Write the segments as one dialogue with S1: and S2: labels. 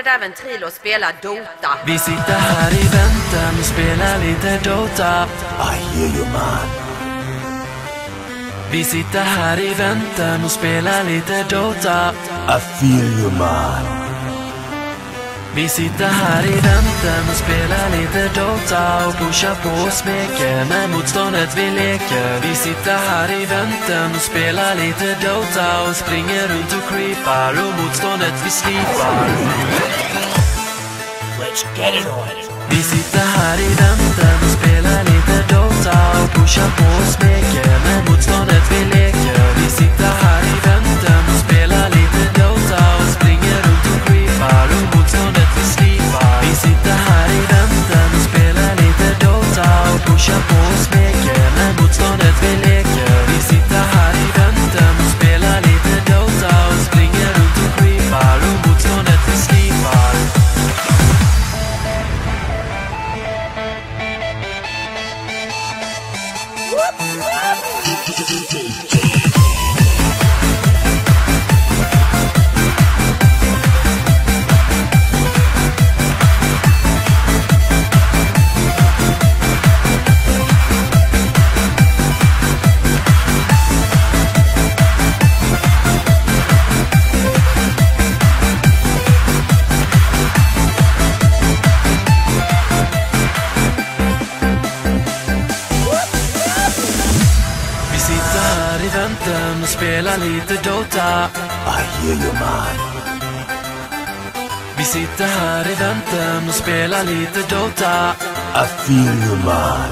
S1: där ventrilo och spelar Dota.
S2: Vi sitter här i väntan och spelar lite Dota.
S3: I hear you, man.
S2: Vi sitter här i väntan och spelar lite Dota.
S3: I feel you, man.
S2: Vi sitter här i väntan och spelar lite Dota och pushar på och smeker med motståndet vi leker. Vi sitter här i väntan och spelar lite Dota och springer runt och creepar och motståndet vi slipar.
S3: Let's get it on.
S2: Vi sitter här i väntan och spelar lite Dota och pushar på och smeker med motståndet vi leker. Vi sitter här i väntan och spelar lite Dota och springer runt och creepar och motståndet vi slipar. Vi sitter här i väntan och spelar lite Dota och pushar på och smeker med motståndet vi leker. Vi sitter här i väntan och spelar lite Dota och springer runt och creepar och motståndet vi slipar. Vi väntan och spelar lite Dota.
S3: I hear you, man.
S2: Vi sitter här i väntan och spelar lite Dota.
S3: I feel you, man.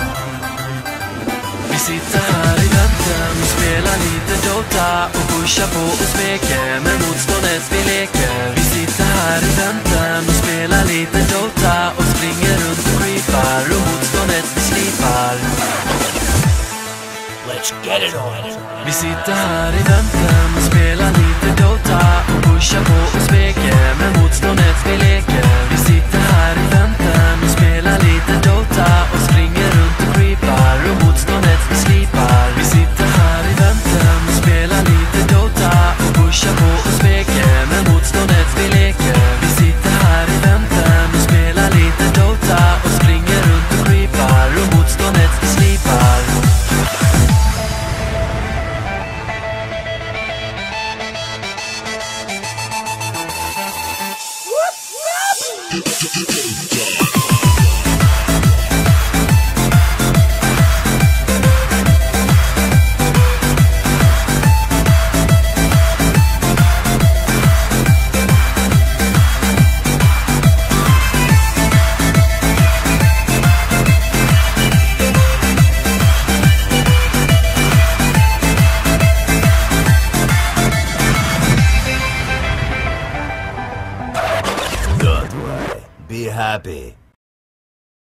S2: Vi sitter här i väntan och spelar lite Dota och pushar på och smeker med motståndet vi leker. Vi sitter här i väntan och spelar lite Dota och springer runt och creepar och motståndet vi slipar.
S3: Let's get it on.
S2: Vi sitter här i väntan och spelar lite Dota och pushar på och smeker med motståndet vi leker.